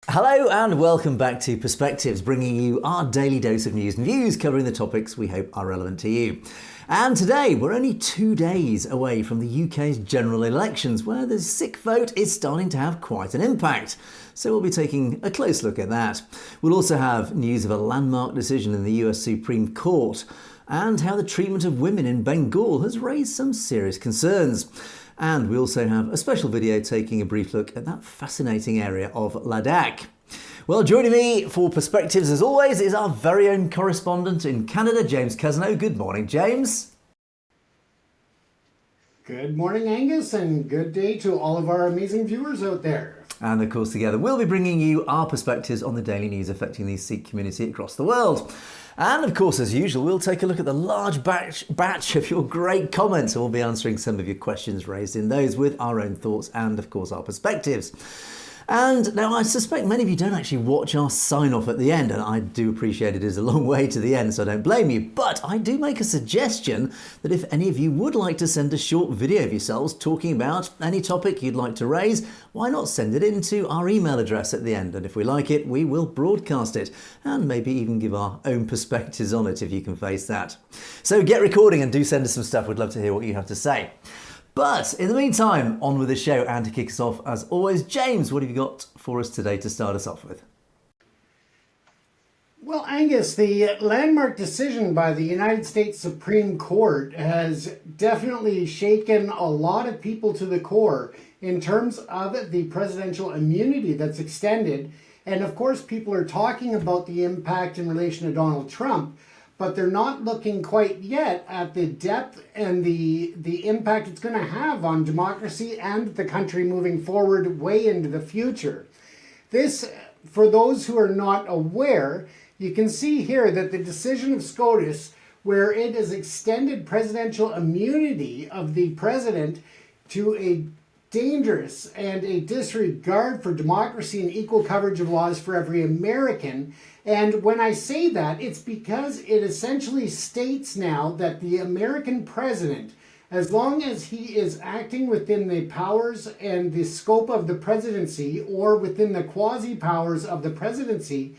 Hello and welcome back to Perspectives, bringing you our daily dose of news and views covering the topics we hope are relevant to you. And today we're only 2 days away from the UK's general elections, where the Sikh vote is starting to have quite an impact. So we'll be taking a close look at that. We'll also have news of a landmark decision in the US Supreme Court and how the treatment of women in Bengal has raised some serious concerns. And we also have a special video taking a brief look at that fascinating area of Ladakh. Well, joining me for Perspectives as always is our very own correspondent in Canada, James Cousineau. Good morning, James. Good morning, Angus, and good day to all of our amazing viewers out there. And of course, together we'll be bringing you our perspectives on the daily news affecting the Sikh community across the world. And of course, as usual, we'll take a look at the large batch of your great comments, and we'll be answering some of your questions raised in those with our own thoughts and, of course, our perspectives. And now I suspect many of you don't actually watch our sign-off at the end, and I do appreciate it is a long way to the end, so I don't blame you. But I do make a suggestion that if any of you would like to send a short video of yourselves talking about any topic you'd like to raise, why not send it in to our email address at the end? And if we like it, we will broadcast it and maybe even give our own perspectives on it if you can face that. So get recording and do send us some stuff. We'd love to hear what you have to say. But in the meantime, on with the show, and to kick us off, as always, James, what have you got for us today to start us off with? Well, Angus, the landmark decision by the United States Supreme Court has definitely shaken a lot of people to the core in terms of the presidential immunity that's extended. And of course, people are talking about the impact in relation to Donald Trump, but they're not looking quite yet at the depth and the impact it's going to have on democracy and the country moving forward way into the future. This, for those who are not aware, you can see here that the decision of SCOTUS, where it has extended presidential immunity of the president to a dangerous and a disregard for democracy and equal coverage of laws for every American. And when I say that, it's because it essentially states now that the American president, as long as he is acting within the powers and the scope of the presidency or within the quasi-powers of the presidency,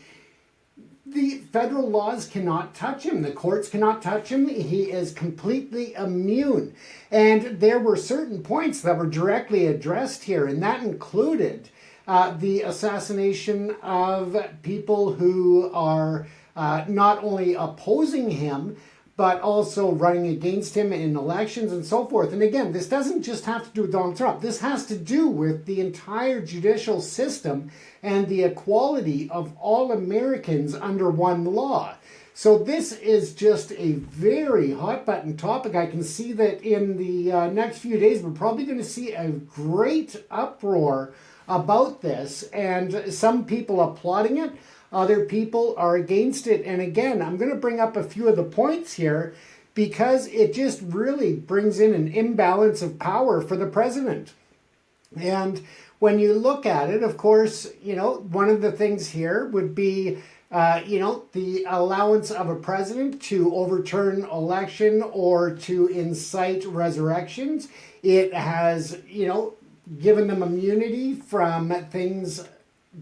the federal laws cannot touch him. The courts cannot touch him. He is completely immune. And there were certain points that were directly addressed here, and that included the assassination of people who are not only opposing him, but also running against him in elections and so forth. And again, this doesn't just have to do with Donald Trump. This has to do with the entire judicial system and the equality of all Americans under one law. So this is just a very hot button topic. I can see that in the next few days, we're probably going to see a great uproar about this, and some people applauding it. Other people are against it. And again, I'm going to bring up a few of the points here because it just really brings in an imbalance of power for the president. And when you look at it, of course, one of the things here would be, the allowance of a president to overturn election or to incite resurrections. It has, given them immunity from things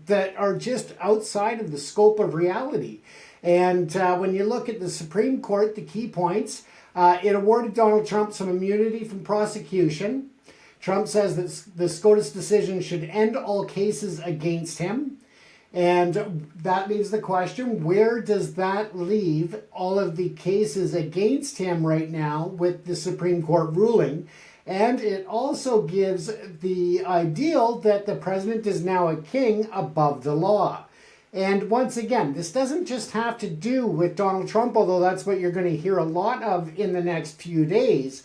that are just outside of the scope of reality. And when you look at the Supreme Court, the key points, it awarded Donald Trump some immunity from prosecution. Trump says that the SCOTUS decision should end all cases against him. And that leaves the question, where does that leave all of the cases against him right now with the Supreme Court ruling? And it also gives the ideal that the president is now a king above the law. And once again, this doesn't just have to do with Donald Trump, although that's what you're going to hear a lot of in the next few days.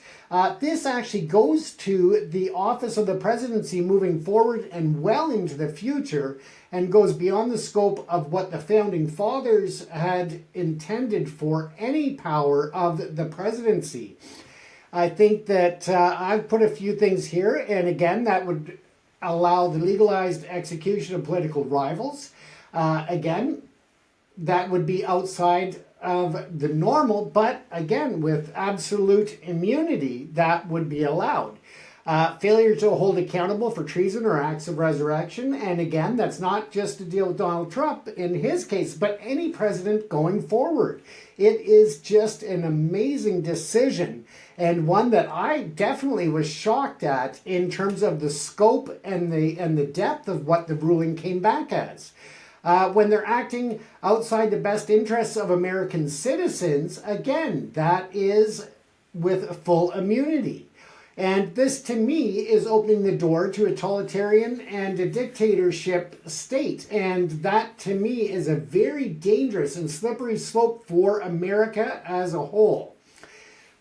This actually goes to the office of the presidency moving forward and well into the future, and goes beyond the scope of what the founding fathers had intended for any power of the presidency. I think that I've put a few things here, and again, that would allow the legalized execution of political rivals. Again, that would be outside of the normal, but again, with absolute immunity, that would be allowed. Failure to hold accountable for treason or acts of resurrection. And again, that's not just to deal with Donald Trump in his case, but any president going forward. It is just an amazing decision, and one that I definitely was shocked at in terms of the scope and the depth of what the ruling came back as. When they're acting outside the best interests of American citizens, again, that is with full immunity. And this, to me, is opening the door to a totalitarian and a dictatorship state. And that, to me, is a very dangerous and slippery slope for America as a whole.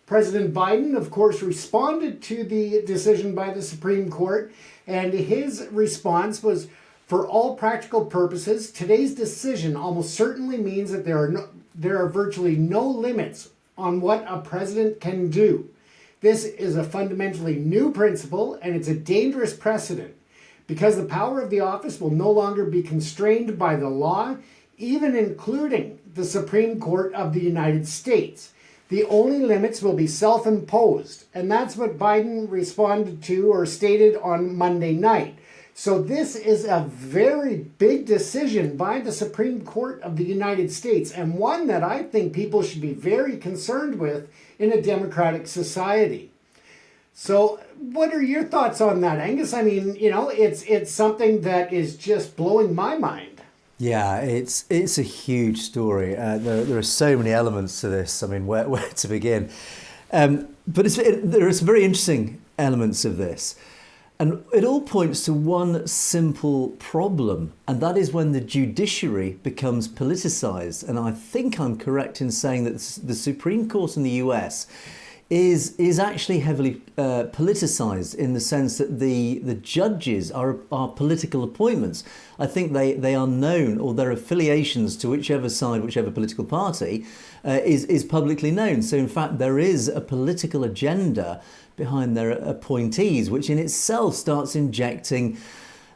President Biden, of course, responded to the decision by the Supreme Court, and his response was, for all practical purposes, today's decision almost certainly means that there are virtually no limits on what a president can do. This is a fundamentally new principle, and it's a dangerous precedent because the power of the office will no longer be constrained by the law, even including the Supreme Court of the United States. The only limits will be self-imposed, and that's what Biden responded to or stated on Monday night. So this is a very big decision by the Supreme Court of the United States, and one that I think people should be very concerned with in a democratic society. So what are your thoughts on that, Angus? I mean, it's something that is just blowing my mind. Yeah, it's a huge story. There are so many elements to this. I mean, where to begin? But there are some very interesting elements of this. And it all points to one simple problem, and that is when the judiciary becomes politicized. And I think I'm correct in saying that the Supreme Court in the US is actually heavily politicized in the sense that the judges are political appointments. I think they are known, or their affiliations to whichever side, whichever political party is publicly known. So in fact, there is a political agenda behind their appointees, which in itself starts injecting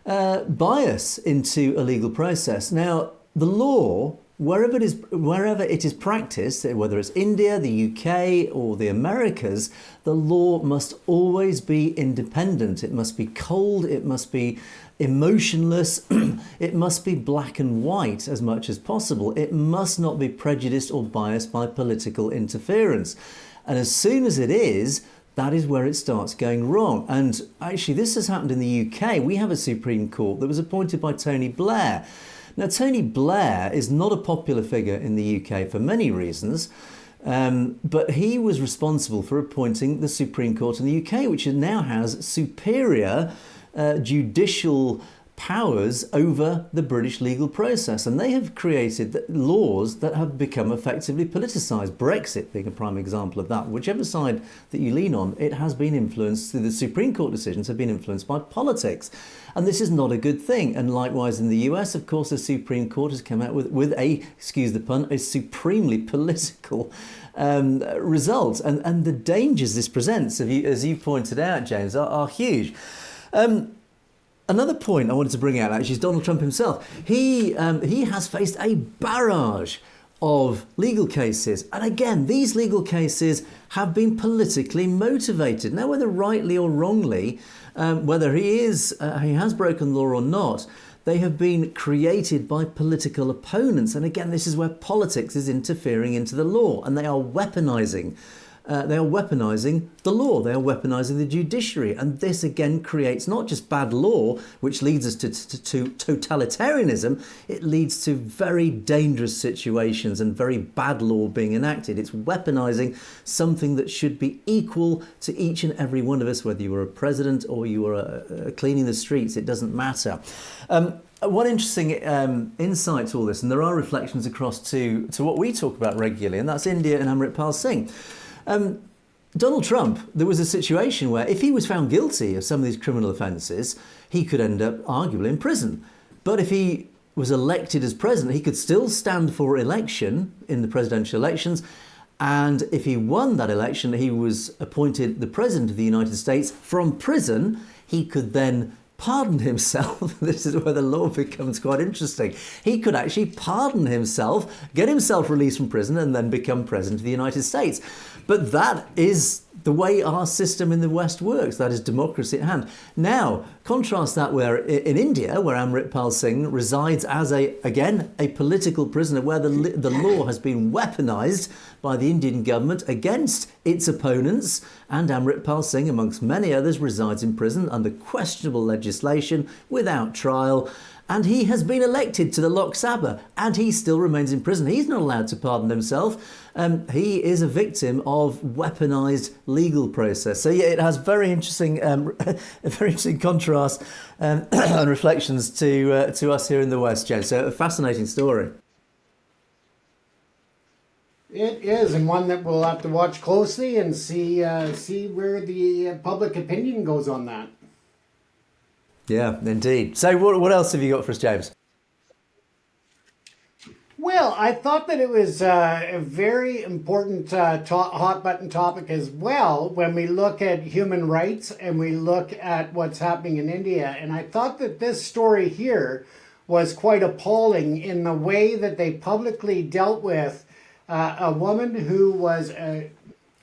bias into a legal process. Now, the law, wherever it is practiced, whether it's India, the UK, or the Americas, the law must always be independent. It must be cold, it must be emotionless, it must be black and white as much as possible. It must not be prejudiced or biased by political interference. And as soon as it is, that is where it starts going wrong. And actually, this has happened in the UK. We have a Supreme Court that was appointed by Tony Blair. Now, Tony Blair is not a popular figure in the UK for many reasons, but he was responsible for appointing the Supreme Court in the UK, which now has superior judicial powers over the British legal process. And they have created laws that have become effectively politicised. Brexit being a prime example of that. Whichever side that you lean on, it has been influenced, the Supreme Court decisions have been influenced by politics. And this is not a good thing. And likewise in the US, of course, the Supreme Court has come out with a, excuse the pun, a supremely political result. And the dangers this presents, as you pointed out, James, are huge. Another point I wanted to bring out actually is Donald Trump himself. He has faced a barrage of legal cases. And again, these legal cases have been politically motivated. Now, whether rightly or wrongly, whether he has broken law or not, they have been created by political opponents. And again, this is where politics is interfering into the law, and they are weaponizing the law. They are weaponizing the judiciary. And this again creates not just bad law, which leads us to totalitarianism, it leads to very dangerous situations and very bad law being enacted. It's weaponizing something that should be equal to each and every one of us, whether you were a president or you were cleaning the streets, it doesn't matter. One interesting insight to all this, and there are reflections across to what we talk about regularly, and that's India and Amritpal Singh. Donald Trump, there was a situation where if he was found guilty of some of these criminal offences, he could end up arguably in prison. But if he was elected as president, he could still stand for election in the presidential elections. And if he won that election, he was appointed the president of the United States from prison. He could then pardon himself. This is where the law becomes quite interesting. He could actually pardon himself, get himself released from prison, and then become president of the United States. But that is the way our system in the West works, that is democracy at hand. Now, contrast that where in India, where Amritpal Singh resides as a political prisoner, where the law has been weaponized by the Indian government against its opponents, and Amritpal Singh, amongst many others, resides in prison under questionable legislation without trial. And he has been elected to the Lok Sabha, and he still remains in prison. He's not allowed to pardon himself. He is a victim of weaponized legal process. So yeah, it has very interesting, very interesting contrast and reflections to us here in the West, James. So a fascinating story. It is, and one that we'll have to watch closely and see where the public opinion goes on that. Yeah, indeed. So what else have you got for us, James? Well, I thought that it was a very important hot button topic as well when we look at human rights and we look at what's happening in India. And I thought that this story here was quite appalling in the way that they publicly dealt with a woman who was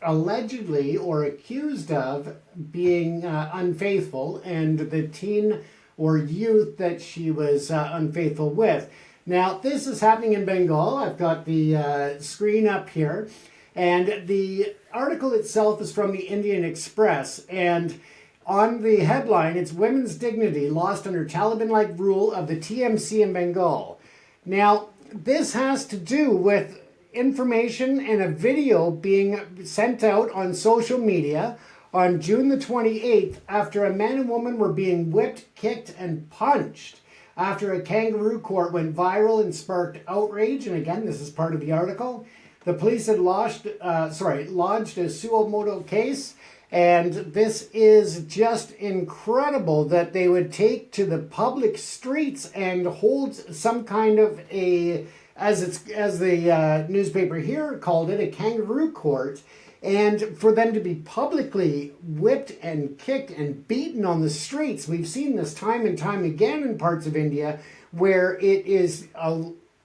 allegedly or accused of being unfaithful, and the teen or youth that she was unfaithful with. Now, this is happening in Bengal. I've got the screen up here, and the article itself is from the Indian Express, and on the headline, it's Women's Dignity Lost Under Taliban-like Rule of the TMC in Bengal. Now, this has to do with information and a video being sent out on social media on June the 28th after a man and woman were being whipped, kicked, and punched after a kangaroo court went viral and sparked outrage. And again, this is part of the article. The police had lodged a suo motu case, and this is just incredible that they would take to the public streets and hold some kind of a, as the newspaper here called it, a kangaroo court, and for them to be publicly whipped and kicked and beaten on the streets. We've seen this time and time again in parts of India where it is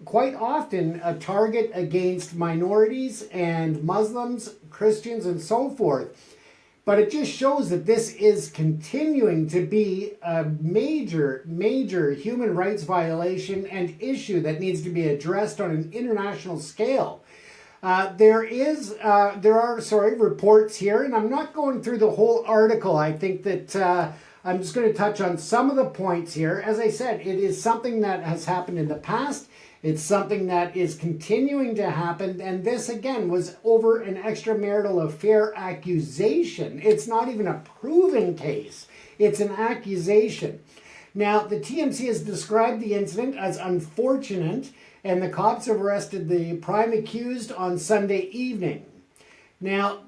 quite often a target against minorities and Muslims, Christians, and so forth. But it just shows that this is continuing to be a major, major human rights violation and issue that needs to be addressed on an international scale. There are reports here, and I'm not going through the whole article. I think that I'm just going to touch on some of the points here. As I said, it is something that has happened in the past. It's something that is continuing to happen, and this, again, was over an extramarital affair accusation. It's not even a proven case. It's an accusation. Now, the TMC has described the incident as unfortunate, and the cops have arrested the prime accused on Sunday evening. Now,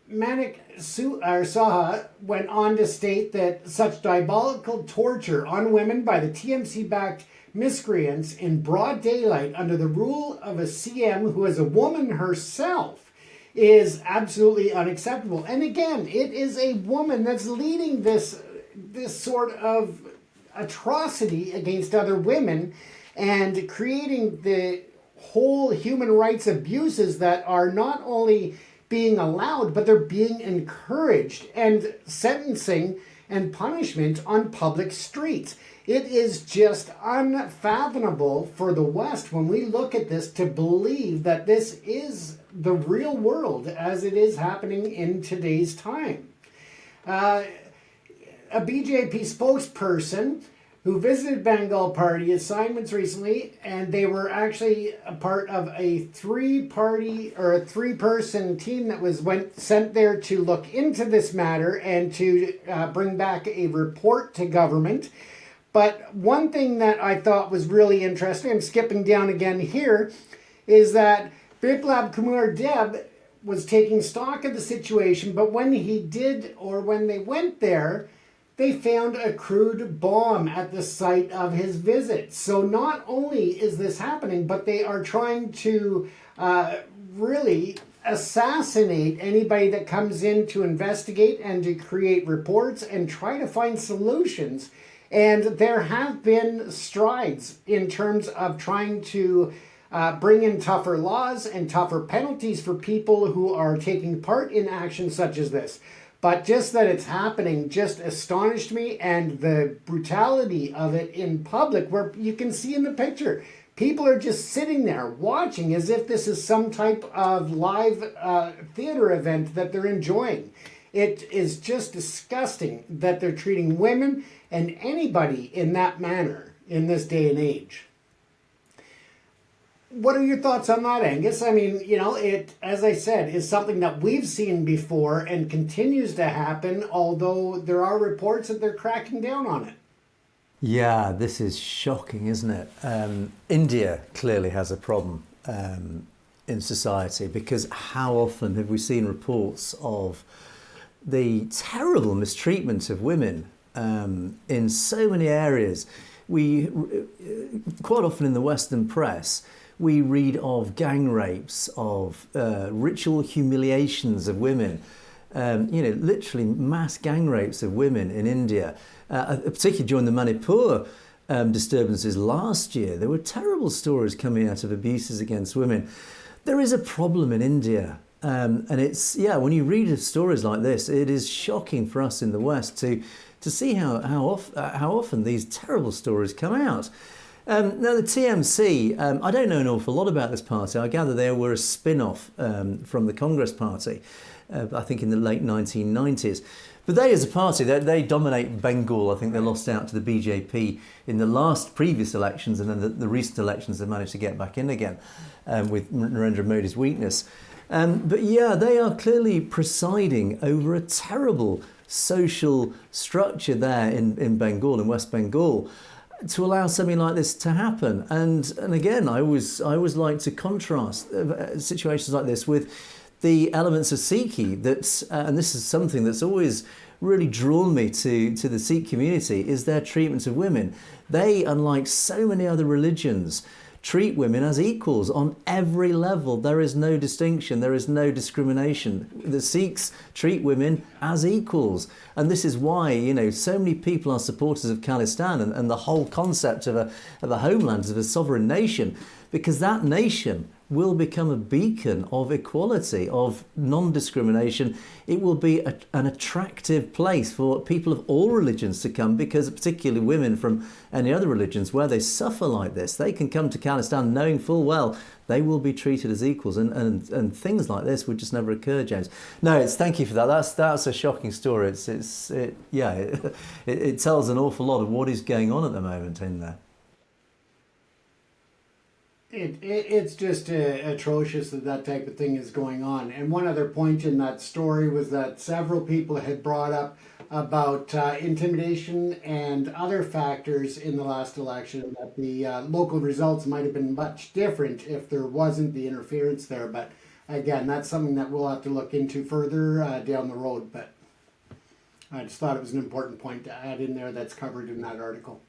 Manik Saha went on to state that such diabolical torture on women by the TMC-backed miscreants in broad daylight under the rule of a CM who is a woman herself is absolutely unacceptable. And again, it is a woman that's leading this sort of atrocity against other women and creating the whole human rights abuses that are not only being allowed, but they're being encouraged, and sentencing and punishment on public streets. It is just unfathomable for the West when we look at this to believe that this is the real world as it is happening in today's time. A BJP spokesperson who visited Bengal party assignments recently, and they were actually a part of a three-person team that sent there to look into this matter and to bring back a report to government. But one thing that I thought was really interesting, I'm skipping down again here, is that Biplab Kumar Deb was taking stock of the situation, but when they went there, they found a crude bomb at the site of his visit. So not only is this happening, but they are trying to really assassinate anybody that comes in to investigate and to create reports and try to find solutions. And there have been strides in terms of trying to bring in tougher laws and tougher penalties for people who are taking part in actions such as this. But just that it's happening just astonished me, and the brutality of it in public, where you can see in the picture, people are just sitting there watching as if this is some type of live theater event that they're enjoying. It is just disgusting that they're treating women and anybody in that manner in this day and age. What are your thoughts on that, Angus? I mean, it, as I said, is something that we've seen before and continues to happen, although there are reports that they're cracking down on it. Yeah, this is shocking, isn't it? India clearly has a problem in society, because how often have we seen reports of the terrible mistreatment of women in so many areas? We quite often in the Western press, we read of gang rapes, of ritual humiliations of women, literally mass gang rapes of women in India, particularly during the Manipur disturbances last year. There were terrible stories coming out of abuses against women. There is a problem in India. And it's, when you read of stories like this, it is shocking for us in the West to see how often these terrible stories come out. Now, the TMC, I don't know an awful lot about this party. I gather they were a spin-off from the Congress Party, I think in the late 1990s. But they, as a party, they dominate Bengal. I think they lost out to the BJP in the previous elections, and then the recent elections they managed to get back in again with Narendra Modi's weakness. But they are clearly presiding over a terrible social structure there in Bengal, in West Bengal, to allow something like this to happen. And again, I always like to contrast situations like this with the elements of Sikhi and this is something that's always really drawn me to the Sikh community, is their treatment of women. They, unlike so many other religions, treat women as equals on every level. There is no distinction, there is no discrimination. The Sikhs treat women as equals. And this is why, so many people are supporters of Khalistan and the whole concept of a homeland, of a sovereign nation, because that nation will become a beacon of equality, of non-discrimination. It will be an attractive place for people of all religions to come, because particularly women from any other religions where they suffer like this, they can come to Khalistan knowing full well they will be treated as equals, and things like this would just never occur, James. No, thank you for that. That's a shocking story. It tells an awful lot of what is going on at the moment in there. It's just atrocious that type of thing is going on. And one other point in that story was that several people had brought up about intimidation and other factors in the last election, that the local results might have been much different if there wasn't the interference there. But again, that's something that we'll have to look into further down the road. But I just thought it was an important point to add in there that's covered in that article.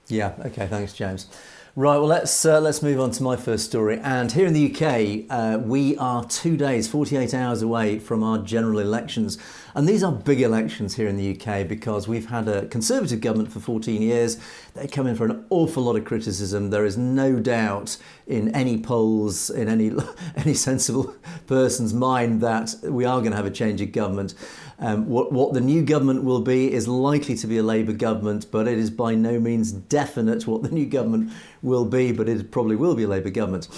Yeah, okay, thanks, James. Right, well, let's move on to my first story. And here in the UK, we are 2 days, 48 hours away from our general elections. And these are big elections here in the UK because we've had a Conservative government for 14 years. They come in for an awful lot of criticism. There is no doubt in any polls, in any sensible person's mind, that we are going to have a change of government. What the new government will be is likely to be a Labour government, but it is by no means definite what the new government will be, but it probably will be a Labour government.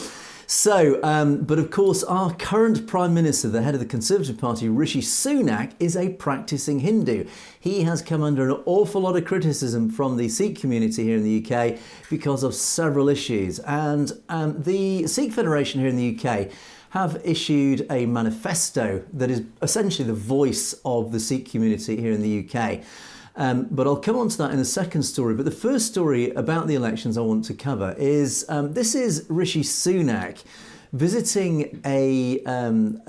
So, but of course, our current Prime Minister, the head of the Conservative Party, Rishi Sunak, is a practising Hindu. He has come under an awful lot of criticism from the Sikh community here in the UK because of several issues. And the Sikh Federation here in the UK have issued a manifesto that is essentially the voice of the Sikh community here in the UK. But I'll come on to that in the second story. But the first story about the elections I want to cover is this is Rishi Sunak visiting a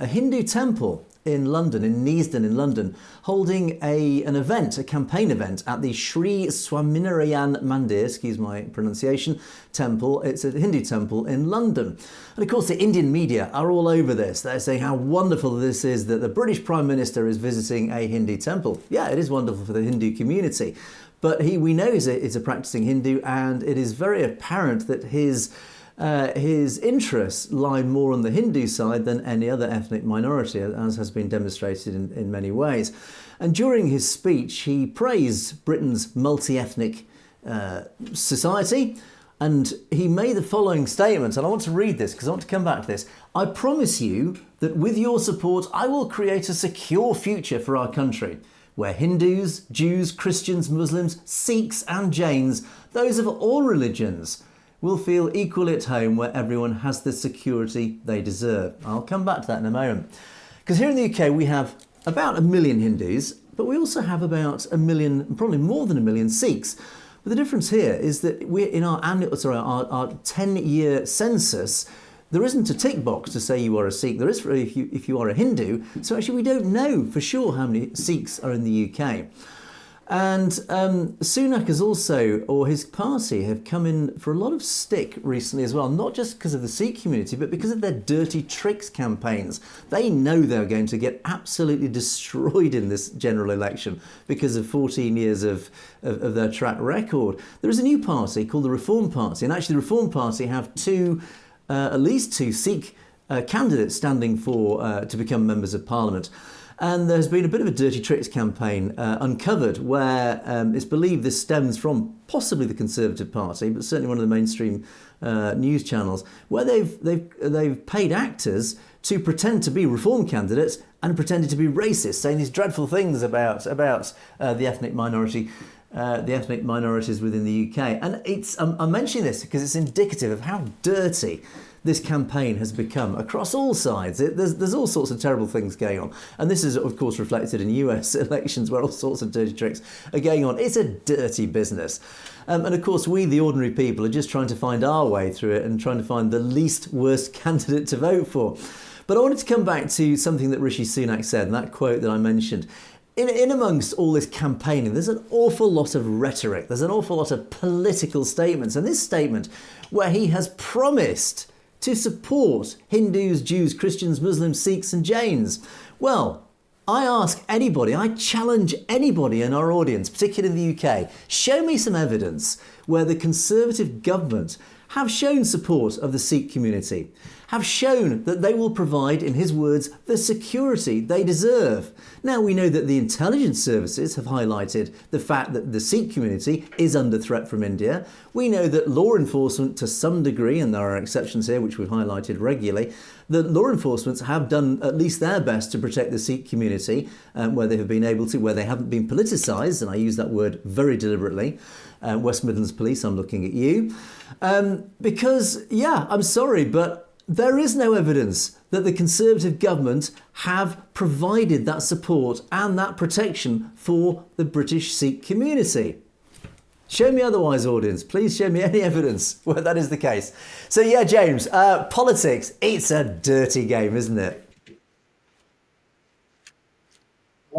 Hindu temple in London, in Neasden in London, holding an event, a campaign event at the Sri Swaminarayan Mandir, excuse my pronunciation, temple. It's a Hindu temple in London. And of course the Indian media are all over this. They're saying how wonderful this is that the British Prime Minister is visiting a Hindu temple. Yeah, it is wonderful for the Hindu community. But we know he's a practicing Hindu, and it is very apparent that his his interests lie more on the Hindu side than any other ethnic minority, as has been demonstrated in many ways. And during his speech, he praised Britain's multi-ethnic society, and he made the following statement, and I want to read this because I want to come back to this. "I promise you that with your support, I will create a secure future for our country, where Hindus, Jews, Christians, Muslims, Sikhs and Jains, those of all religions, will feel equally at home, where everyone has the security they deserve." I'll come back to that in a moment. Because here in the UK, we have about 1 million Hindus, but we also have about 1 million, probably more than 1 million Sikhs. But the difference here is that we're in our 10-year census, there isn't a tick box to say you are a Sikh. There is for if you are a Hindu. So actually we don't know for sure how many Sikhs are in the UK. And Sunak has also, or his party, have come in for a lot of stick recently as well, not just because of the Sikh community, but because of their dirty tricks campaigns. They know they're going to get absolutely destroyed in this general election because of 14 years of their track record. There is a new party called the Reform Party, and actually the Reform Party have at least two Sikh candidates standing for to become members of Parliament. And there's been a bit of a dirty tricks campaign uncovered where it's believed this stems from possibly the Conservative Party, but certainly one of the mainstream news channels, where they've paid actors to pretend to be Reform candidates and pretended to be racist, saying these dreadful things about the ethnic minority. The ethnic minorities within the UK. And I'm mentioning this because it's indicative of how dirty this campaign has become across all sides. There's all sorts of terrible things going on. And this is, of course, reflected in US elections where all sorts of dirty tricks are going on. It's a dirty business. And of course, we, the ordinary people, are just trying to find our way through it and trying to find the least worst candidate to vote for. But I wanted to come back to something that Rishi Sunak said, and that quote that I mentioned. In amongst all this campaigning, there's an awful lot of rhetoric. There's an awful lot of political statements. And this statement where he has promised to support Hindus, Jews, Christians, Muslims, Sikhs and Jains. Well, I ask anybody, I challenge anybody in our audience, particularly in the UK, show me some evidence where the Conservative government have shown support of the Sikh community, have shown that they will provide, in his words, the security they deserve. Now, we know that the intelligence services have highlighted the fact that the Sikh community is under threat from India. We know that law enforcement, to some degree, and there are exceptions here which we've highlighted regularly, that law enforcement have done at least their best to protect the Sikh community where they have been able to, where they haven't been politicised, and I use that word very deliberately. West Midlands Police, I'm looking at you. Because, yeah, I'm sorry, but there is no evidence that the Conservative government have provided that support and that protection for the British Sikh community. Show me otherwise, audience. Please show me any evidence where that is the case. So, yeah, James, politics, it's a dirty game, isn't it?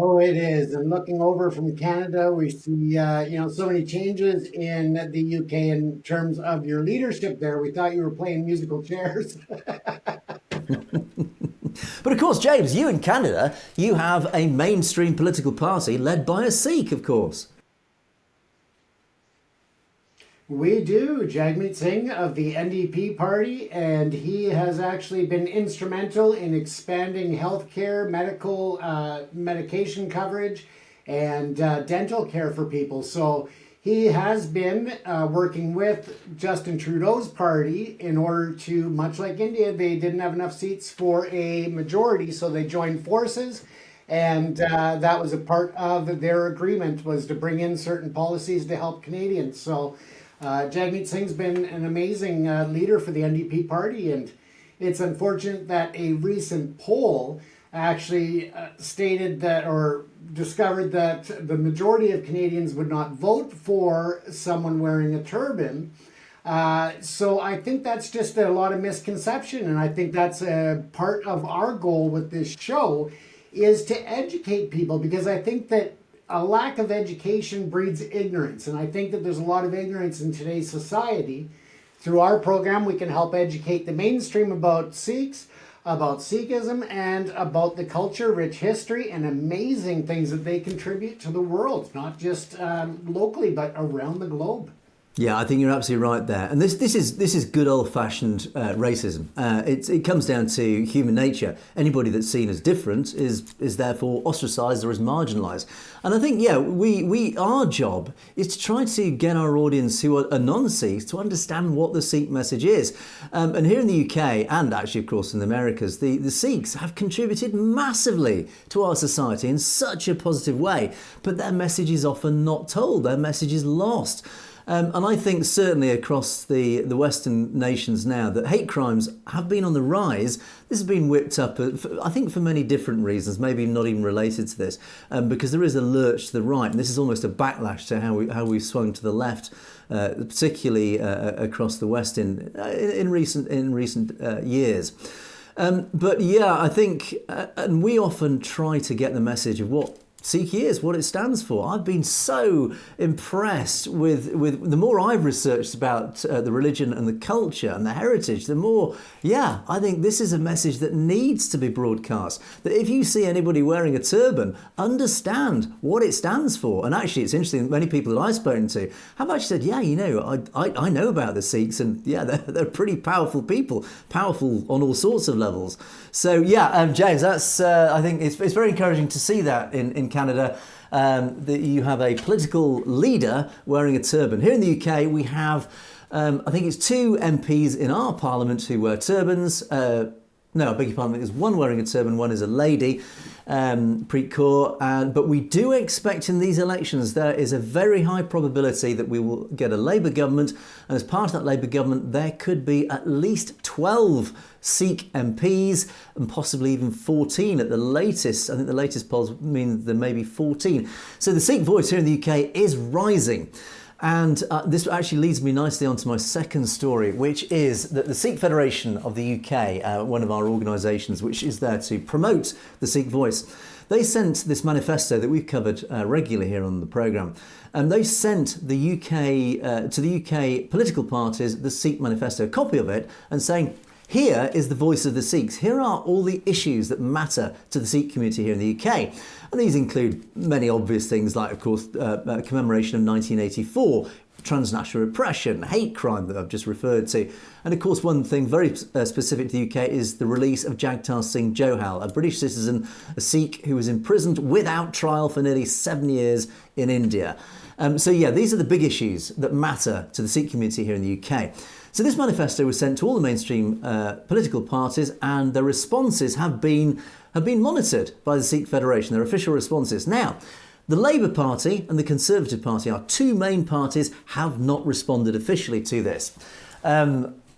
Oh, it is. And looking over from Canada, we see, so many changes in the UK in terms of your leadership there. We thought you were playing musical chairs. But of course, James, you in Canada, you have a mainstream political party led by a Sikh, of course. We do. Jagmeet Singh of the NDP party, and he has actually been instrumental in expanding healthcare, medication coverage, and dental care for people. So he has been working with Justin Trudeau's party in order to, much like India, they didn't have enough seats for a majority, so they joined forces. And that was a part of their agreement, was to bring in certain policies to help Canadians. So Jagmeet Singh's been an amazing leader for the NDP party, and it's unfortunate that a recent poll actually stated that, or discovered that, the majority of Canadians would not vote for someone wearing a turban. So I think that's just a lot of misconception, and I think that's a part of our goal with this show, is to educate people, because I think that a lack of education breeds ignorance. And I think that there's a lot of ignorance in today's society. Through our program, we can help educate the mainstream about Sikhs, about Sikhism, and about the culture, rich history, and amazing things that they contribute to the world, not just locally, but around the globe. Yeah, I think you're absolutely right there, and this is good old-fashioned racism. It comes down to human nature. Anybody that's seen as different is therefore ostracised or is marginalised. And I think our job is to try to get our audience who are non-Sikhs to understand what the Sikh message is. And here in the UK, and actually of course in the Americas, the Sikhs have contributed massively to our society in such a positive way, but their message is often not told. Their message is lost. And I think certainly across the Western nations now that hate crimes have been on the rise. This has been whipped up, I think, for many different reasons, maybe not even related to this, because there is a lurch to the right, and this is almost a backlash to how we've swung to the left, particularly across the West in recent years. But yeah, I think, and we often try to get the message of what Sikh is, what it stands for. I've been so impressed with the more I've researched about the religion and the culture and the heritage, the more, I think this is a message that needs to be broadcast. That if you see anybody wearing a turban, understand what it stands for. And actually, it's interesting, many people that I've spoken to have actually said, I know about the Sikhs, and they're pretty powerful people, powerful on all sorts of levels. So James, that's I think it's very encouraging to see that in Canada, that you have a political leader wearing a turban. Here in the UK, we have, I think it's 2 MPs in our parliament who wear turbans. No, I beg your pardon, there's one wearing a turban, one is a lady, Preet Kaur. But we do expect in these elections there is a very high probability that we will get a Labour government, and as part of that Labour government there could be at least 12 Sikh MPs and possibly even 14 at the latest. I think the latest polls mean there may be 14. So the Sikh voice here in the UK is rising. And this actually leads me nicely onto my second story, which is that the Sikh Federation of the UK, one of our organisations which is there to promote the Sikh voice, they sent this manifesto that we've covered regularly here on the programme. And they sent the UK to the UK political parties the Sikh manifesto, a copy of it, and saying, here is the voice of the Sikhs. Here are all the issues that matter to the Sikh community here in the UK. And these include many obvious things like, of course, commemoration of 1984, transnational repression, hate crime that I've just referred to. And of course, one thing very specific to the UK is the release of Jagtar Singh Johal, a British citizen, a Sikh who was imprisoned without trial for nearly 7 years in India. These are the big issues that matter to the Sikh community here in the UK. So this manifesto was sent to all the mainstream political parties, and their responses have been monitored by the Sikh Federation, their official responses. Now, the Labour Party and the Conservative Party, our 2 main parties, have not responded officially to this.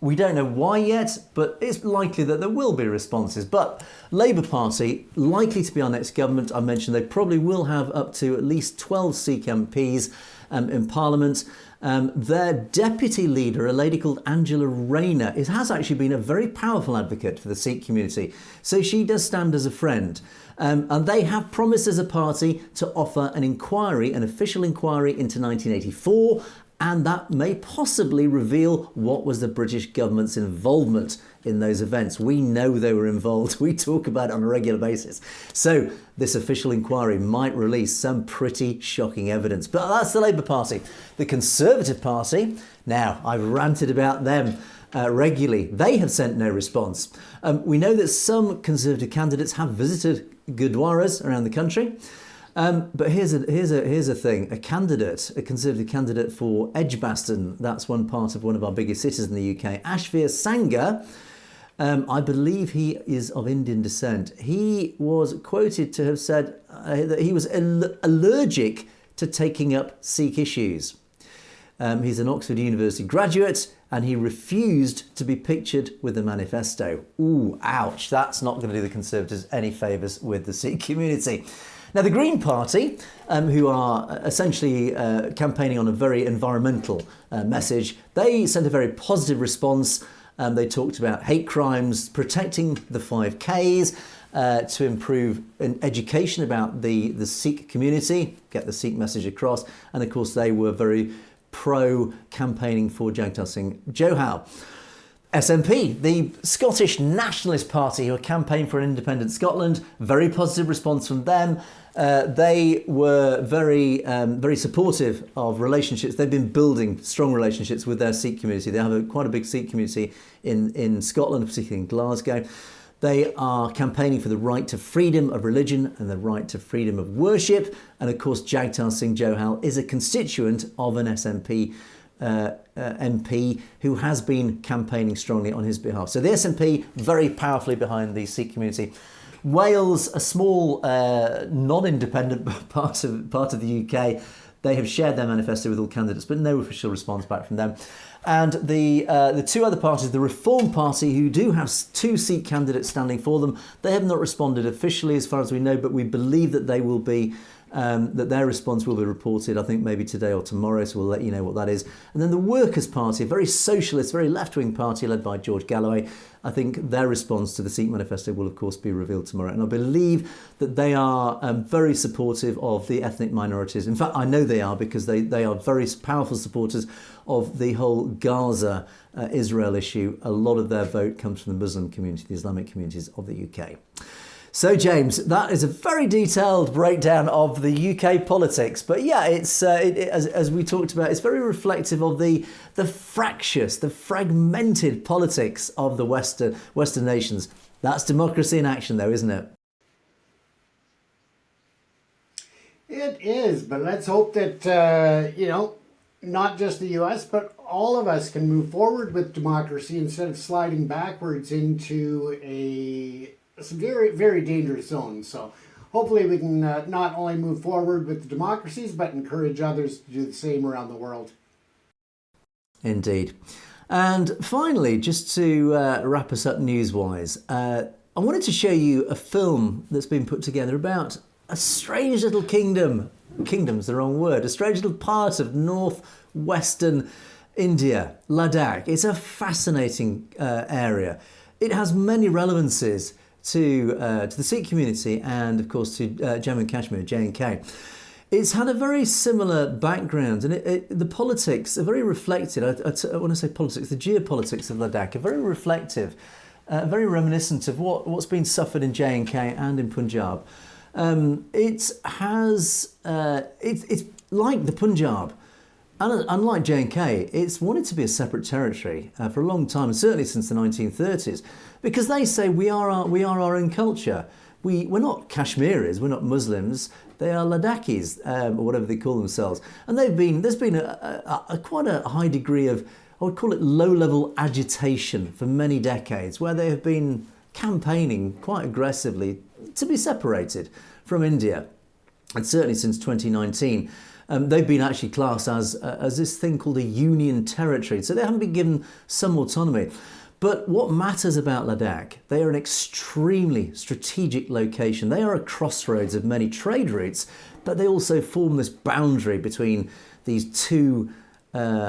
We don't know why yet, but it's likely that there will be responses. But Labour Party, likely to be our next government, I mentioned they probably will have up to at least 12 Sikh MPs in Parliament. Their deputy leader, a lady called Angela Rayner, has actually been a very powerful advocate for the Sikh community. So she does stand as a friend. And they have promised as a party to offer an inquiry, an official inquiry into 1984, and that may possibly reveal what was the British government's involvement in those events. We know they were involved. We talk about it on a regular basis. So this official inquiry might release some pretty shocking evidence. But that's the Labour Party. The Conservative Party, now I've ranted about them regularly. They have sent no response. We know that some Conservative candidates have visited gurdwaras around the country. But here's a thing. A Conservative candidate for Edgbaston, that's one part of one of our biggest cities in the UK, Ashvir Sangha, I believe he is of Indian descent. He was quoted to have said that he was allergic to taking up Sikh issues. He's an Oxford University graduate, and he refused to be pictured with the manifesto. Ooh, ouch. That's not going to do the Conservatives any favours with the Sikh community. Now, the Green Party, who are essentially campaigning on a very environmental message, they sent a very positive response. They talked about hate crimes, protecting the 5Ks, to improve education about the Sikh community, get the Sikh message across. And of course, they were very pro-campaigning for Jagtar Singh Johal. SNP, the Scottish Nationalist Party, who are campaigning for an independent Scotland, very positive response from them. They were very supportive of relationships. They've been building strong relationships with their Sikh community. They have quite a big Sikh community in Scotland, particularly in Glasgow. They are campaigning for the right to freedom of religion and the right to freedom of worship. And of course, Jagtar Singh Johal is a constituent of an SNP MP who has been campaigning strongly on his behalf. So the SNP very powerfully behind the Sikh community. Wales, a small non-independent part of the UK, they have shared their manifesto with all candidates, but no official response back from them. And the two other parties, the Reform Party, who do have two Sikh candidates standing for them, they have not responded officially as far as we know, but we believe that they will be that their response will be reported, I think maybe today or tomorrow, so we'll let you know what that is. And then the Workers' Party, a very socialist, very left-wing party led by George Galloway, I think their response to the Sikh manifesto will of course be revealed tomorrow. And I believe that they are very supportive of the ethnic minorities. In fact, I know they are, because they are very powerful supporters of the whole Gaza Israel issue. A lot of their vote comes from the Muslim community, the Islamic communities of the UK. So, James, that is a very detailed breakdown of the UK politics. But yeah, it's as we talked about, it's very reflective of the fractious, the fragmented politics of the Western nations. That's democracy in action, though, isn't it? It is, but let's hope that, not just the US, but all of us can move forward with democracy instead of sliding backwards into it's a very, very dangerous zone. So hopefully we can not only move forward with the democracies, but encourage others to do the same around the world. Indeed. And finally, just to wrap us up news-wise, I wanted to show you a film that's been put together about a strange little kingdom. Kingdom's the wrong word. A strange little part of northwestern India, Ladakh. It's a fascinating area. It has many relevances to the Sikh community and, of course, to Jammu and Kashmir, J&K. It's had a very similar background, and the politics are very reflected. When I say politics, the geopolitics of Ladakh are very reflective, very reminiscent of what's been suffered in J&K and in Punjab. It's like the Punjab. And unlike J&K, it's wanted to be a separate territory for a long time, and certainly since the 1930s, because they say we are our own culture. We're not Kashmiris, we're not Muslims. They are Ladakhis, or whatever they call themselves. And there's been quite a high degree of, I would call it low-level agitation for many decades, where they have been campaigning quite aggressively to be separated from India. And certainly since 2019. They've been actually classed as this thing called a union territory. So they haven't been given some autonomy. But what matters about Ladakh, they are an extremely strategic location. They are a crossroads of many trade routes, but they also form this boundary between these two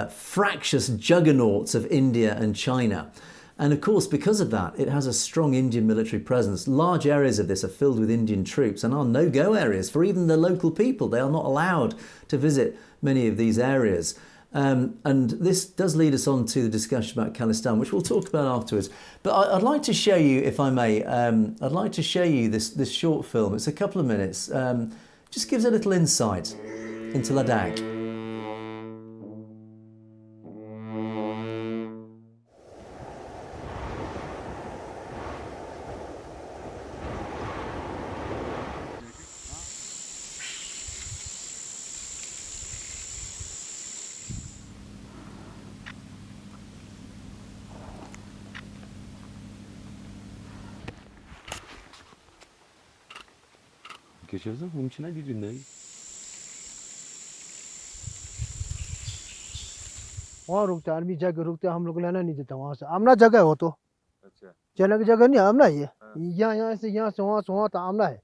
fractious juggernauts of India and China. And of course, because of that, it has a strong Indian military presence. Large areas of this are filled with Indian troops and are no-go areas for even the local people. They are not allowed to visit many of these areas. And this does lead us on to the discussion about Khalistan, which we'll talk about afterwards. But I'd like to show you, if I may, I'd like to show you this short film. It's a couple of minutes. Just gives a little insight into Ladakh. Geçiyorsun, bunun içine gidiyorsun. वहाँ रुकता है army जगह रुकता है हम लोग लेना नहीं देता वहाँ से आमना जगह हो तो अच्छा चलने की जगह नहीं है आमना ये हाँ। यहाँ से वहाँ तो आमना है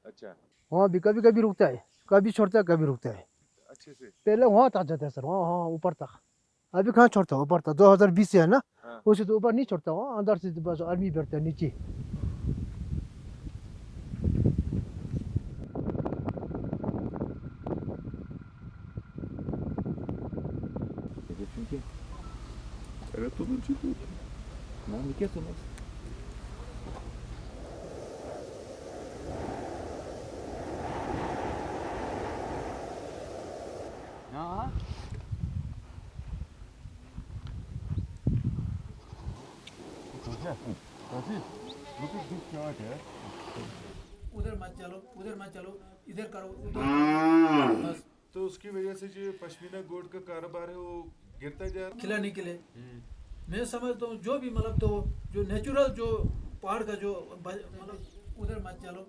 अच्छा वहाँ भी कभी कभी रुकता है कभी छोड़ता है कभी रुकता है अच्छे से पहले वहाँ तक जाता है सर वहाँ वहाँ ऊपर तक अभी कहाँ छोड़ता है ऊपर तक 2020 से है ना हाँ। उससे तो ऊपर नहीं छोड़ता वहाँ अंदर से बस आर्मी बैठता है नीचे Evet babacığım. नाम क्या सुना हाँ उधर मत चलो इधर करो उधर करो, बस तो उसकी वजह से जो पश्मीना गोट का कारोबार है वो गिरता जा रहा है। खिलाने के लिए मैं समझता हूँ जो भी मतलब तो जो नेचुरल जो पहाड़ का जो मतलब उधर मत चलो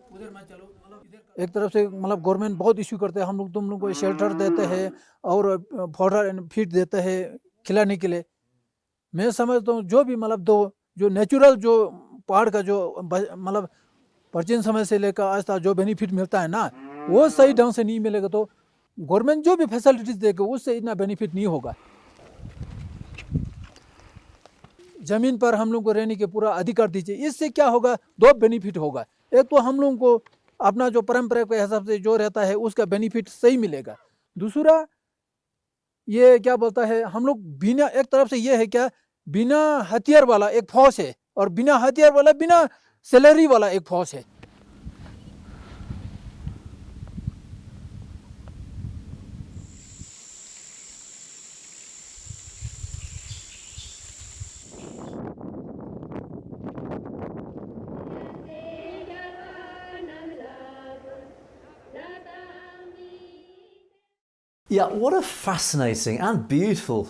मतलब इधर करो। एक तरफ से मतलब गवर्नमेंट बहुत इश्यू करते हैं, हम लोग तुम लोग को शेल्टर देते हैं और फॉडर एंड फीड देते हैं खिलाने के लिए। मैं समझता हूँ जो भी मतलब तो जो नेचुरल जो पहाड़ का जो मतलब प्राचीन समय से लेकर आज तक जो बेनिफिट मिलता है ना, वो सही ढंग से नहीं मिलेगा तो गवर्नमेंट जो भी फैसिलिटीज देगा उससे इतना बेनिफिट नहीं होगा। जमीन पर हम लोग को रहने के पूरा अधिकार दीजिए, इससे क्या होगा, दो बेनिफिट होगा। एक तो हम लोगों को अपना जो परंपरा के हिसाब से जो रहता है उसका बेनिफिट सही मिलेगा। दूसरा ये क्या बोलता है, हम लोग बिना एक तरफ से ये है क्या, बिना हथियार वाला एक फौज है और बिना हथियार वाला बिना सैलरी वाला एक फौज है। Yeah, what a fascinating and beautiful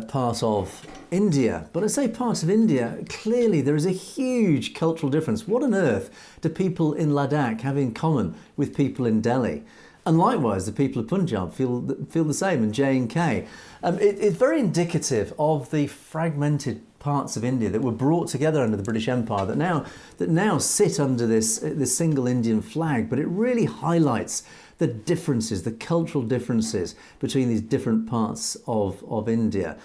part of India. But I say part of India, clearly there is a huge cultural difference. What on earth do people in Ladakh have in common with people in Delhi? And likewise, the people of Punjab feel the same, and J&K. It's very indicative of the fragmented parts of India that were brought together under the British Empire that now sit under this single Indian flag. But it really highlights the differences, the cultural differences between these different parts of India.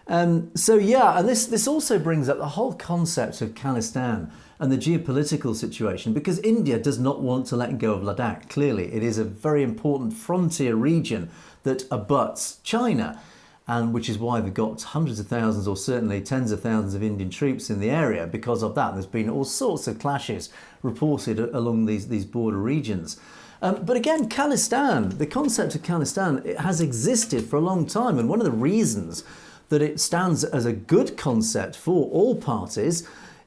And this also brings up the whole concept of Khalistan and the geopolitical situation, because India does not want to let go of Ladakh. Clearly, it is a very important frontier region that abuts China, and which is why they've got hundreds of thousands or certainly tens of thousands of Indian troops in the area because of that. There's been all sorts of clashes reported along these border regions. But again, Khalistan, the concept of Khalistan, it has existed for a long time, and one of the reasons that it stands as a good concept for all parties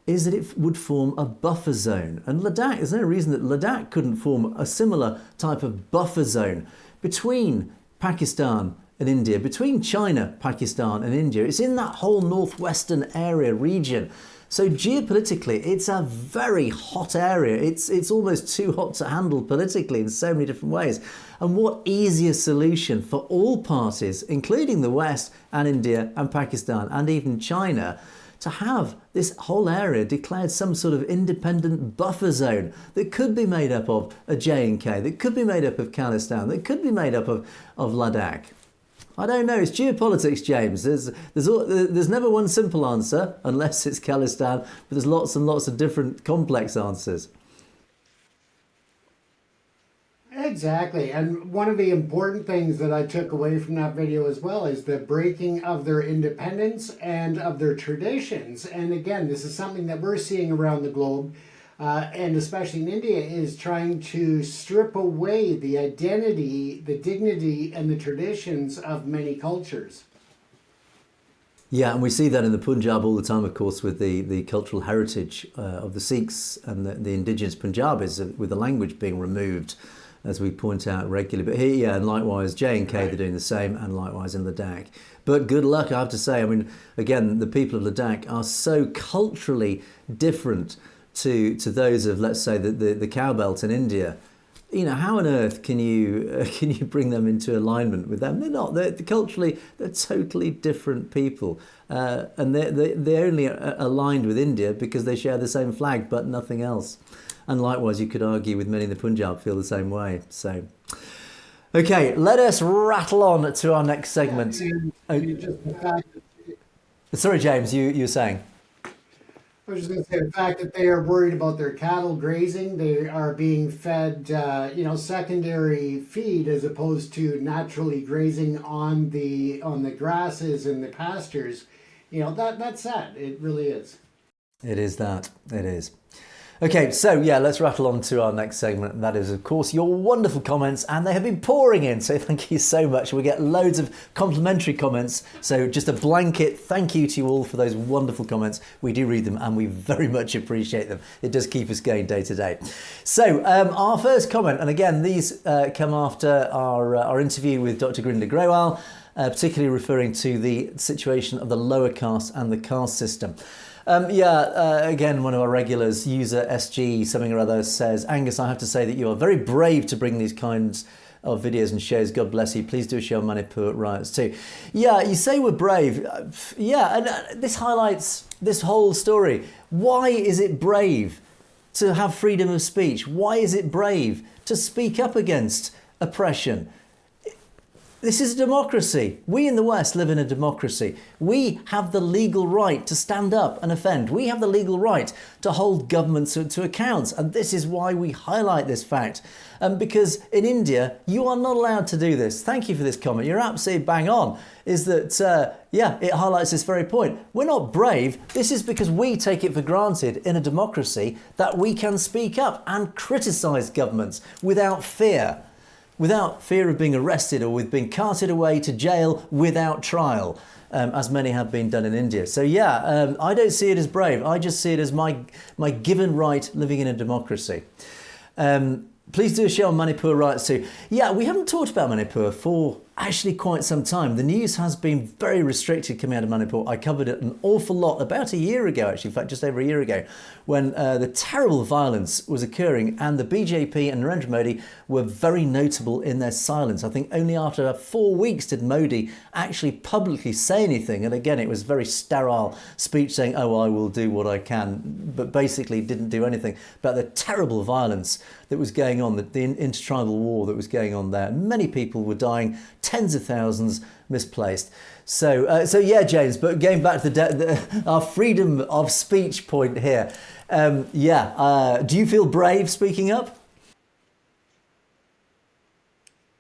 is that it would form a buffer zone. And Ladakh, there's no reason that Ladakh couldn't form a similar type of buffer zone between Pakistan and India, between China, Pakistan and India. It's in that whole northwestern area region. So geopolitically, it's a very hot area. It's almost too hot to handle politically in so many different ways. And what easier solution for all parties, including the West and India and Pakistan and even China, to have this whole area declared some sort of independent buffer zone that could be made up of a J&K, that could be made up of Khalistan, that could be made up of Ladakh. I don't know, it's geopolitics, James. There's never one simple answer, unless it's Khalistan, but there's lots and lots of different complex answers. Exactly. And one of the important things that I took away from that video as well is the breaking of their independence and of their traditions. And again, this is something that we're seeing around the globe, and especially in India, is trying to strip away the identity, the dignity, and the traditions of many cultures. Yeah, and we see that in the Punjab all the time, of course, with the cultural heritage of the Sikhs and the indigenous Punjabis, with the language being removed, as we point out regularly. But here, yeah, and likewise, J&K, they're doing the same, and likewise in Ladakh. But good luck, I have to say. I mean, again, the people of Ladakh are so culturally different to those of, let's say, the cow belt in India. You know, how on earth can you bring them into alignment with them? They're not. They're culturally, they're totally different people, and they're only aligned with India because they share the same flag, but nothing else. And likewise, you could argue with many in the Punjab feel the same way. So, okay, let us rattle on to our next segment. Sorry, James, you were saying? I was just going to say the fact that they are worried about their cattle grazing, they are being fed, secondary feed as opposed to naturally grazing on the grasses and the pastures. That's sad. It really is. It is that. It is. Okay, so yeah, let's rattle on to our next segment. And that is, of course, your wonderful comments, and they have been pouring in. So thank you so much. We get loads of complimentary comments. So just a blanket thank you to you all for those wonderful comments. We do read them, and we very much appreciate them. It does keep us going day to day. So our first comment, and again, these come after our interview with Dr. Gurinder Grewal, particularly referring to the situation of the lower caste and the caste system. Again, one of our regulars, user SG something or other, says, Angus, I have to say that you are very brave to bring these kinds of videos and shows. God bless you. Please do a show on Manipur riots too. Yeah, you say we're brave. Yeah, and this highlights this whole story. Why is it brave to have freedom of speech? Why is it brave to speak up against oppression? This is a democracy. We in the West live in a democracy. We have the legal right to stand up and offend. We have the legal right to hold governments to account. And this is why we highlight this fact. Because in India, you are not allowed to do this. Thank you for this comment. You're absolutely bang on. Is that, it highlights this very point. We're not brave. This is because we take it for granted in a democracy that we can speak up and criticise governments without fear. Without fear of being arrested or with being carted away to jail without trial, as many have been done in India. So I don't see it as brave. I just see it as my given right living in a democracy. Please do a show on Manipur riots too. Yeah, we haven't talked about Manipur for actually quite some time. The news has been very restricted coming out of Manipur. I covered it an awful lot about a year ago, actually, in fact, just over a year ago, when the terrible violence was occurring and the BJP and Narendra Modi were very notable in their silence. I think only after 4 weeks did Modi actually publicly say anything. And again, it was a very sterile speech saying, oh, I will do what I can, but basically didn't do anything about the terrible violence that was going on, the intertribal war that was going on there. Many people were dying, tens of thousands misplaced. So yeah, James, but going back to our freedom of speech point here, do you feel brave speaking up?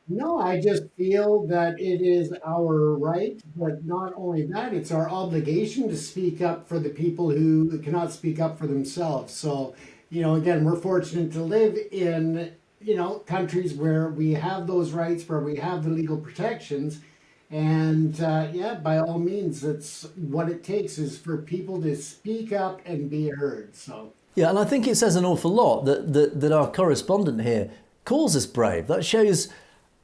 No, I just feel that it is our right, but not only that, it's our obligation to speak up for the people who cannot speak up for themselves. So, again, we're fortunate to live in, countries where we have those rights, where we have the legal protections. And by all means, that's what it takes, is for people to speak up and be heard. So yeah, and I think it says an awful lot that our correspondent here calls us brave. That shows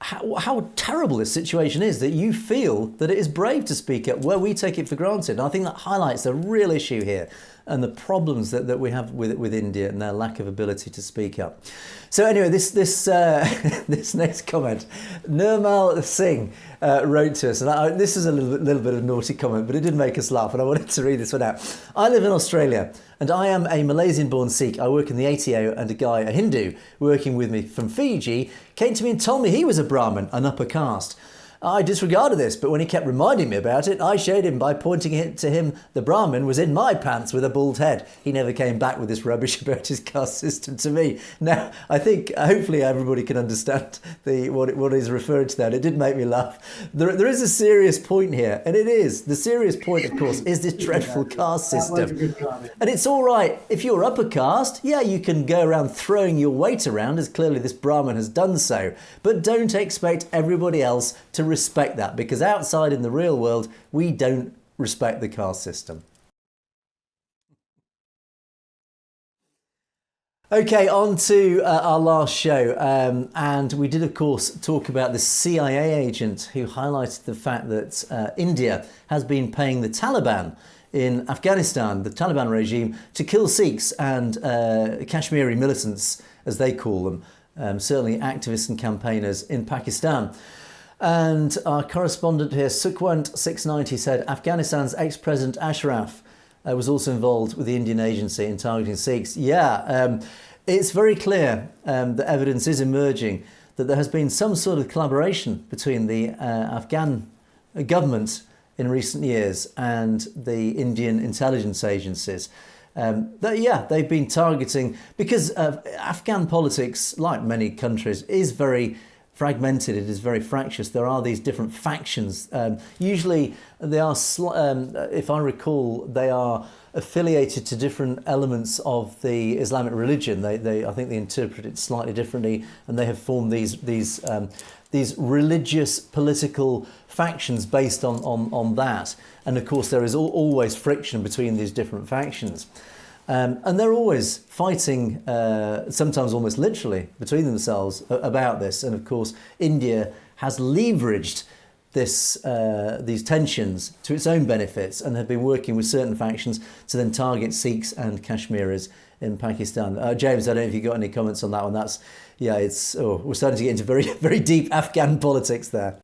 how terrible this situation is, that you feel that it is brave to speak up where we take it for granted. And I think that highlights the real issue here and the problems that we have with India and their lack of ability to speak up. So anyway, this this next comment, Nirmal Singh wrote to us, and this is a little bit of a naughty comment, but it did make us laugh, and I wanted to read this one out. I live in Australia, and I am a Malaysian-born Sikh. I work in the ATO, and a Hindu working with me from Fiji came to me and told me he was a Brahmin, an upper caste. I disregarded this, but when he kept reminding me about it, I showed him by pointing it to him the Brahmin was in my pants with a bald head. He never came back with this rubbish about his caste system to me. Now, I think hopefully everybody can understand what he's referring to there. It did make me laugh. There is a serious point here, and it is. The serious point, of course, is this dreadful caste system. And it's all right if you're upper caste, yeah, you can go around throwing your weight around, as clearly this Brahmin has done so, but don't expect everybody else to respect that, because outside in the real world we don't respect the caste system. Okay, on to our last show, and we did of course talk about the CIA agent who highlighted the fact that India has been paying the Taliban in Afghanistan, the Taliban regime, to kill Sikhs and Kashmiri militants, as they call them, certainly activists and campaigners in Pakistan. And our correspondent here, Sukhwant690, said Afghanistan's ex-president Ashraf was also involved with the Indian agency in targeting Sikhs. Yeah, it's very clear that evidence is emerging that there has been some sort of collaboration between the Afghan government in recent years and the Indian intelligence agencies. They've been targeting, because Afghan politics, like many countries, is very fragmented, it is very fractious. There are these different factions. Usually they are, if I recall, they are affiliated to different elements of the Islamic religion. I think they interpret it slightly differently, and they have formed these religious political factions based on that. And of course there is always friction between these different factions. And they're always fighting, sometimes almost literally, between themselves about this. And of course, India has leveraged these tensions to its own benefits and have been working with certain factions to then target Sikhs and Kashmiris in Pakistan. James, I don't know if you've got any comments on that one. We're starting to get into very, very deep Afghan politics there.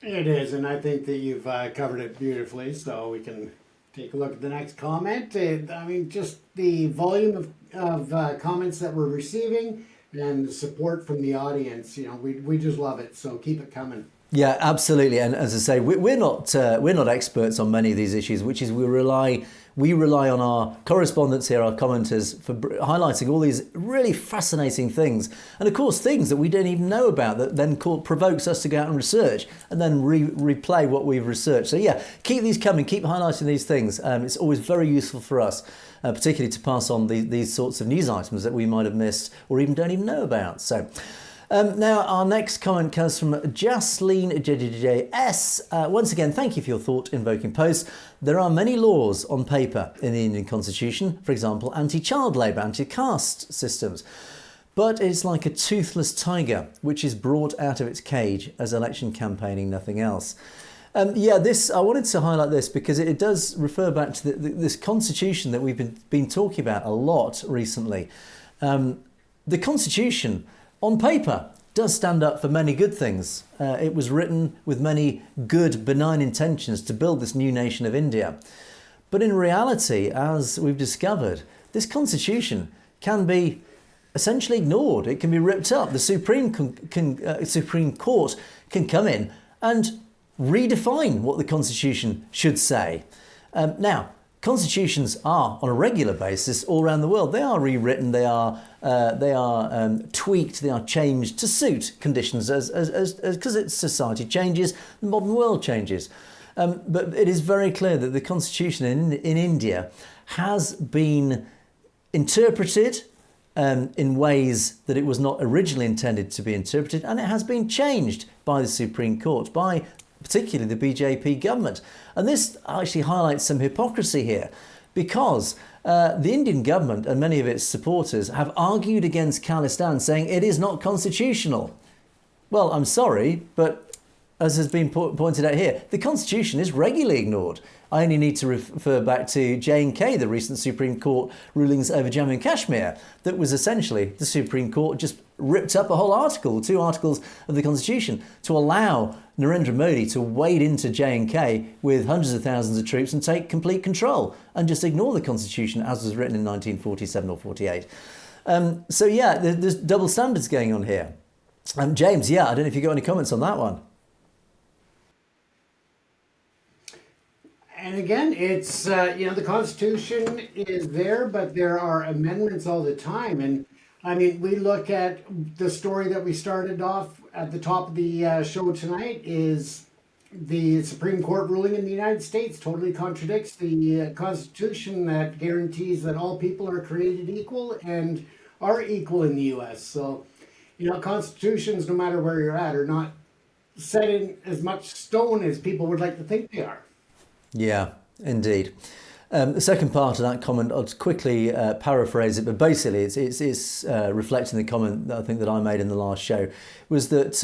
It is, and I think that you've covered it beautifully, so we can take a look at the next comment. I mean, just the volume of comments that we're receiving and the support from the audience, we just love it. So keep it coming. Yeah, absolutely. And as I say, we're not experts on many of these issues, which is we rely on our correspondents here, our commenters, for highlighting all these really fascinating things. And of course, things that we don't even know about that then provokes us to go out and research and then replay what we've researched. So yeah, keep these coming, keep highlighting these things. It's always very useful for us, particularly to pass on these sorts of news items that we might have missed or even don't even know about. So. Now, our next comment comes from Jasleen JJJS. Once again, thank you for your thought-invoking post. There are many laws on paper in the Indian Constitution, for example, anti-child labour, anti-caste systems. But it's like a toothless tiger, which is brought out of its cage as election campaigning, nothing else. I wanted to highlight this because it does refer back to this Constitution that we've been talking about a lot recently. The Constitution, on paper, does stand up for many good things. It was written with many good, benign intentions to build this new nation of India. But in reality, as we've discovered, this constitution can be essentially ignored. It can be ripped up. The Supreme Court can come in and redefine what the constitution should say. Now, constitutions are, on a regular basis, all around the world. They are rewritten. They are tweaked. They are changed to suit conditions as because society changes, the modern world changes. But it is very clear that the constitution in India has been interpreted in ways that it was not originally intended to be interpreted, and it has been changed by the Supreme Court, by particularly the BJP government. And this actually highlights some hypocrisy here, because the Indian government and many of its supporters have argued against Khalistan, saying it is not constitutional. Well, I'm sorry, but as has been pointed out here, the constitution is regularly ignored. I only need to refer back to J&K, the recent Supreme Court rulings over Jammu and Kashmir, that was essentially the Supreme Court just ripped up a whole article, 2 articles of the Constitution, to allow Narendra Modi to wade into J&K with hundreds of thousands of troops and take complete control and just ignore the Constitution as was written in 1947 or 48. So yeah, there's double standards going on here. James, I don't know if you got any comments on that one. And again, it's, the Constitution is there, but there are amendments all the time. And I mean, we look at the story that we started off at the top of the show tonight is the Supreme Court ruling in the United States totally contradicts the Constitution that guarantees that all people are created equal and are equal in the U.S. So, constitutions, no matter where you're at, are not set in as much stone as people would like to think they are. Yeah, indeed. The second part of that comment, I'll just quickly paraphrase it, but basically it's reflecting the comment that I think that I made in the last show, was that,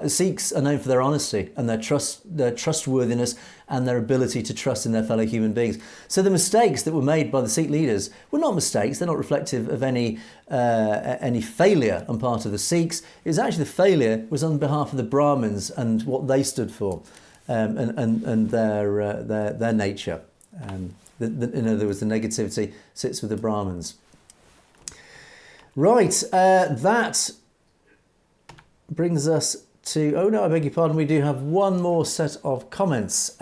Sikhs are known for their honesty and their trustworthiness and their ability to trust in their fellow human beings. So the mistakes that were made by the Sikh leaders were not mistakes. They're not reflective of any failure on part of the Sikhs. It was actually the failure was on behalf of the Brahmins and what they stood for, and their nature. There was the negativity sits with the Brahmins. Right, that brings us to, I beg your pardon, we do have one more set of comments.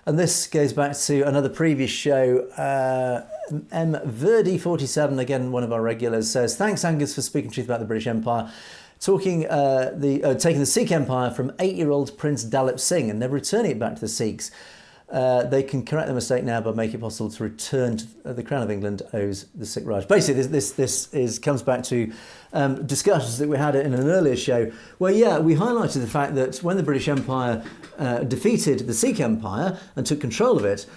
And this goes back to another previous show. M. Verdi 47, again one of our regulars, says, "Thanks Angus for speaking truth about the British Empire. Taking the Sikh Empire from 8-year-old Prince Dalip Singh and never returning it back to the Sikhs. They can correct the mistake now by making it possible to return to the Crown of England owes the Sikh Raj." Basically, this comes back to discussions that we had in an earlier show where, we highlighted the fact that when the British Empire defeated the Sikh Empire and took control of it,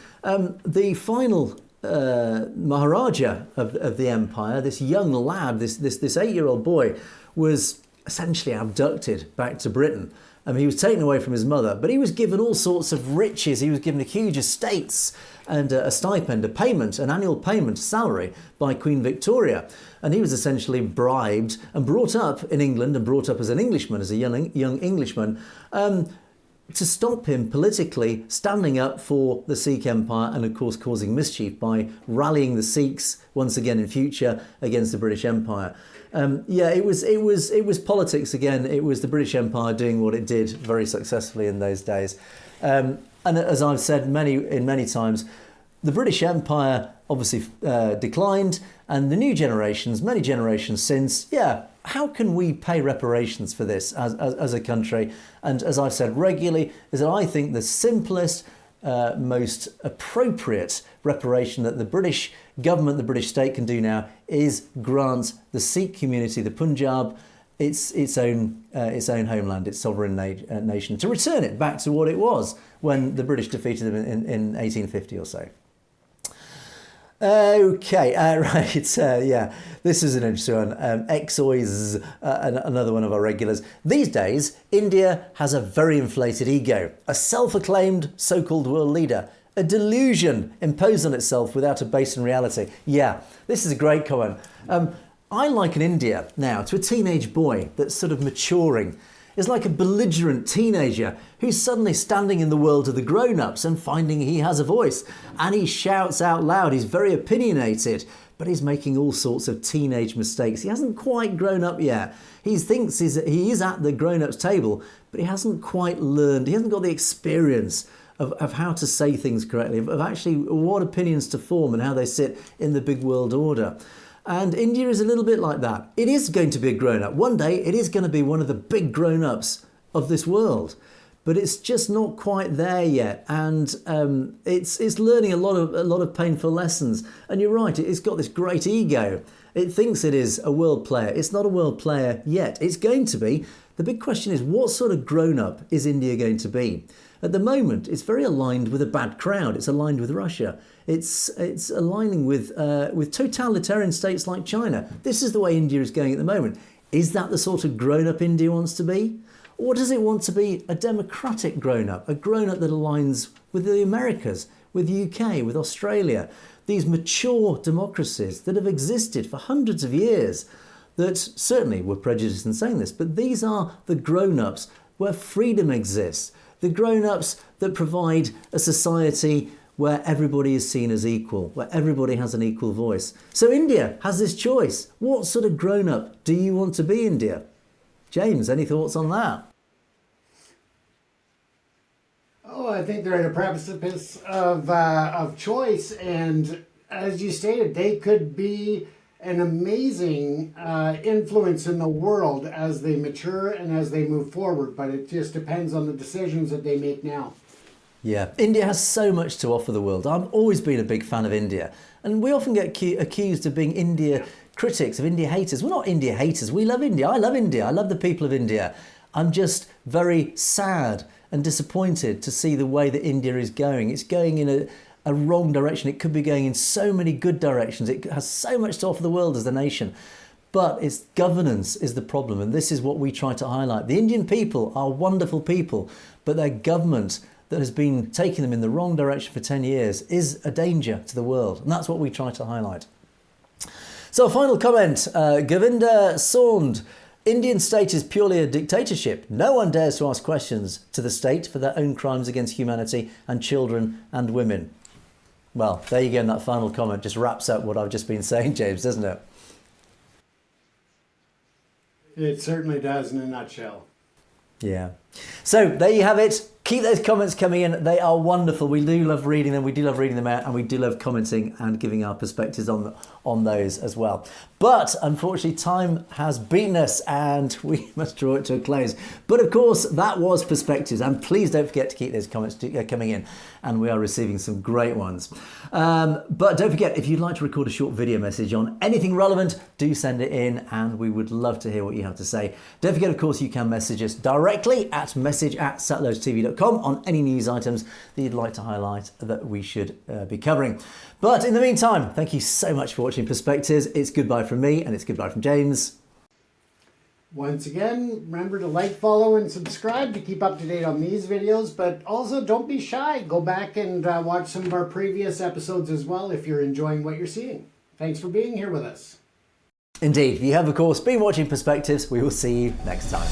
the final Maharaja of the empire, this young lad, this 8-year-old boy, was essentially abducted back to Britain. He was taken away from his mother, but he was given all sorts of riches. He was given huge estates and a stipend, a payment, an annual payment, salary by Queen Victoria. And he was essentially bribed and brought up in England and brought up as an Englishman, as a young Englishman, to stop him politically standing up for the Sikh Empire and, of course, causing mischief by rallying the Sikhs once again in future against the British Empire. It was politics again. It was the British Empire doing what it did very successfully in those days. And as I've said many times, the British Empire obviously declined, and the new generations, many generations since, how can we pay reparations for this as a country? And as I've said regularly, is that I think the simplest, most appropriate reparation that the British government, the British state can do now is grant the Sikh community, the Punjab, its own homeland, its sovereign nation, to return it back to what it was when the British defeated them in 1850 or so. Okay, right, this is an interesting one. Exois, another one of our regulars. These days, India has a very inflated ego, a self-acclaimed so-called world leader, a delusion imposed on itself without a base in reality. Yeah, this is a great comment. I liken India now to a teenage boy that's sort of maturing. It's like a belligerent teenager who's suddenly standing in the world of the grown-ups and finding he has a voice. And he shouts out loud, he's very opinionated, but he's making all sorts of teenage mistakes. He hasn't quite grown up yet. He thinks he is at the grown-ups table, but he hasn't quite learned, he hasn't got the experience of how to say things correctly, of actually what opinions to form and how they sit in the big world order. And India is a little bit like that. It is going to be a grown-up. One day it is going to be one of the big grown-ups of this world. But it's just not quite there yet. And it's learning a lot of painful lessons. And you're right, it's got this great ego. It thinks it is a world player. It's not a world player yet. It's going to be. The big question is, what sort of grown-up is India going to be? At the moment, it's very aligned with a bad crowd. It's aligned with Russia. It's aligning with totalitarian states like China. This is the way India is going at the moment. Is that the sort of grown-up India wants to be? Or does it want to be a democratic grown-up, a grown-up that aligns with the Americas, with the UK, with Australia, these mature democracies that have existed for hundreds of years, that certainly we're prejudiced in saying this, but these are the grown-ups where freedom exists, the grown-ups that provide a society where everybody is seen as equal, where everybody has an equal voice. So India has this choice. What sort of grown-up do you want to be, India? James, any thoughts on that? Oh, I think they're at a precipice of choice, and as you stated, they could be an amazing influence in the world as they mature and as they move forward, but it just depends on the decisions that they make now. Yeah, India has so much to offer the world. I've always been a big fan of India, and we often get accused of being India critics, of India haters. We're not India haters. We love India. I love India. I love the people of India. I'm just very sad and disappointed to see the way that India is going. It's going in a wrong direction. It could be going in so many good directions. It has so much to offer the world as a nation. But its governance is the problem, and this is what we try to highlight. The Indian people are wonderful people, but their government that has been taking them in the wrong direction for 10 years is a danger to the world, and that's what we try to highlight. So a final comment, Govinda Sond. Indian state is purely a dictatorship. No one dares to ask questions to the state for their own crimes against humanity and children and women. Well, there you go, and that final comment just wraps up what I've just been saying, James, doesn't it? It certainly does in a nutshell. Yeah. So there you have it. Keep those comments coming in. They are wonderful. We do love reading them. We do love reading them out, and we do love commenting and giving our perspectives on those as well. But unfortunately, time has beaten us and we must draw it to a close. But of course, that was Perspectives. And please don't forget to keep those comments coming in. And we are receiving some great ones. But don't forget, if you'd like to record a short video message on anything relevant, do send it in and we would love to hear what you have to say. Don't forget, of course, you can message us directly at message@satellotv.com on any news items that you'd like to highlight that we should be covering. But in the meantime, thank you so much for watching Perspectives. It's goodbye from me and it's goodbye from James. Once again, remember to like, follow, and subscribe to keep up to date on these videos, but also don't be shy. Go back and watch some of our previous episodes as well if you're enjoying what you're seeing. Thanks for being here with us. Indeed, you have, of course, been watching Perspectives. We will see you next time.